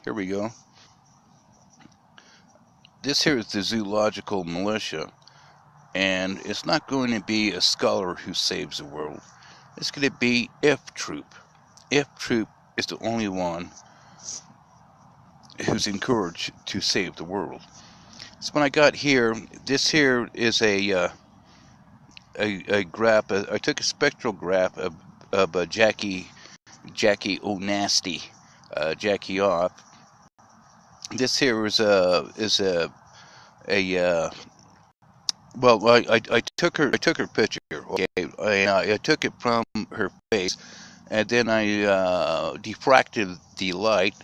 Here we go. This here is the zoological militia, and it's not going to be a scholar who saves the world. It's going to be F Troop. F Troop is the only one who's encouraged to save the world. So when I got here, this here is a graph. I took a spectral graph of Jackie O'Nasty, Jackie off. This here a well, I took her picture. Okay, I took it from her face, and then I diffracted the light.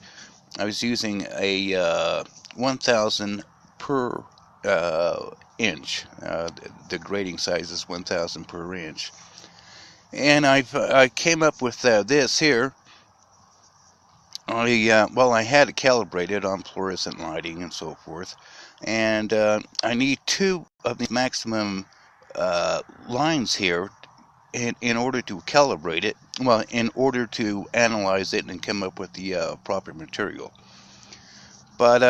I was using a 1,000 per inch. The grading size is 1,000 per inch, and I came up with this here. I had it calibrated on fluorescent lighting and so forth, and I need two of the maximum lines here in order to calibrate it. Well, in order to analyze it and come up with the proper material. But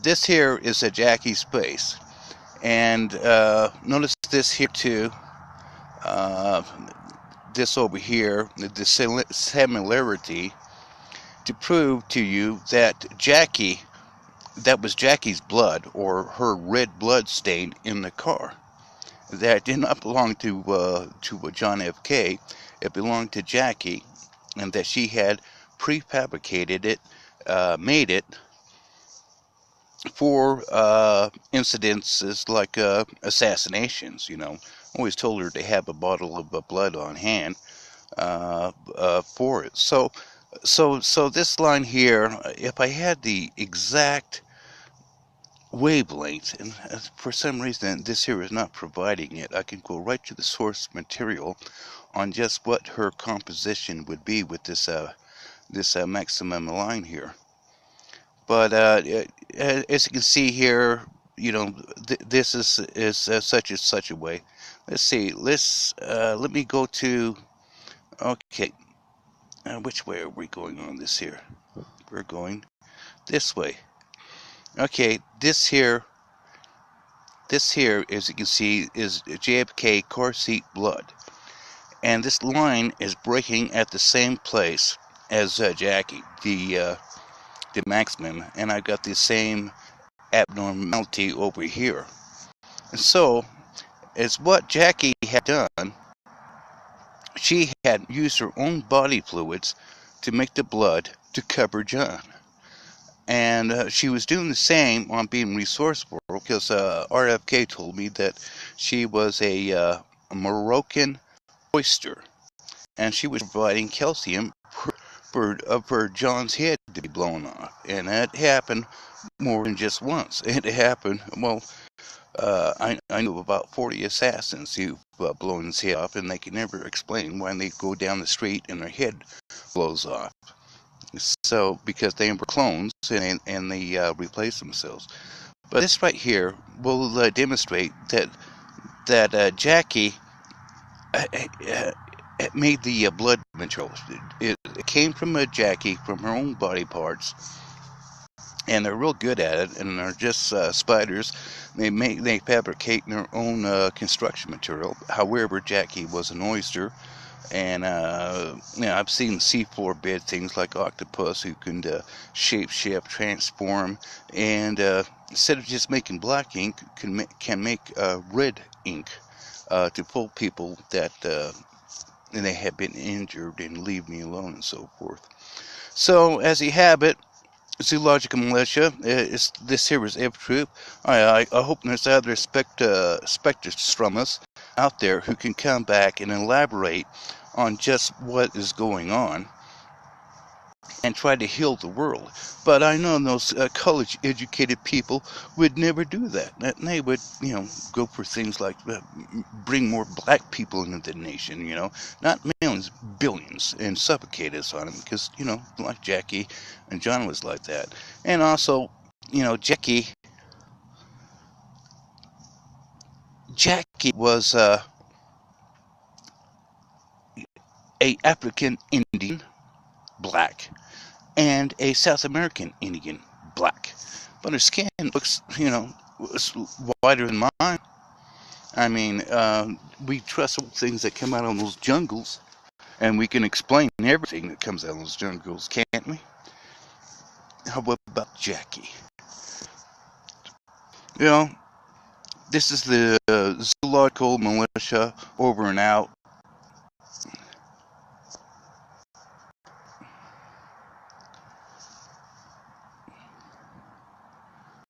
this here is a Jackie space, and notice this here too. This over here, the similarity, to prove to you that that was Jackie's blood, or her red blood stain in the car. That did not belong to John F. K. It belonged to Jackie, and that she had prefabricated it, made it for incidences like assassinations. Always told her to have a bottle of blood on hand for it. So this line here, if I had the exact wavelength, and for some reason this here is not providing it, I can go right to the source material on just what her composition would be with this maximum line here. But as you can see here, this is such a way. Let's see. Let me go to. Okay. Which way are we going on this here? We're going this way. Okay, this here, as you can see, is JFK car seat blood. And this line is breaking at the same place as Jackie, the maximum. And I got the same abnormality over here. And so, as what Jackie had done, she had used her own body fluids to make the blood to cover John. And she was doing the same on being resourceful, because RFK told me that she was a Moroccan oyster, and she was providing calcium for John's head to be blown off. And that happened more than just once. It happened, well, I know about 40 assassins who've blown his head off, and they can never explain why they go down the street and their head blows off. So, because they were clones and they replace themselves. But this right here will demonstrate that Jackie made the blood material. It came from Jackie, from her own body parts, and they're real good at it. And they're just spiders. They fabricate their own construction material. However, Jackie was an oyster. And I've seen seafloor bed things like octopus who can shape-shift, transform, and instead of just making black ink, can make red ink to fool people that they have been injured and leave me alone and so forth. So as you have it, zoological militia. This here is F Troop. I hope there's other spectrostrumus out there who can come back and elaborate on just what is going on and try to heal the world. But I know those college-educated people would never do that. They would, go for things like bring more black people into the nation, not millions, billions, and suffocate us on them, because, like Jackie and John was like that. And also, Jackie was a African Indian black, and a South American Indian, black. But her skin looks, whiter than mine. I mean, we trust things that come out of those jungles, and we can explain everything that comes out of those jungles, can't we? How about Jackie? This is the zoological militia over and out.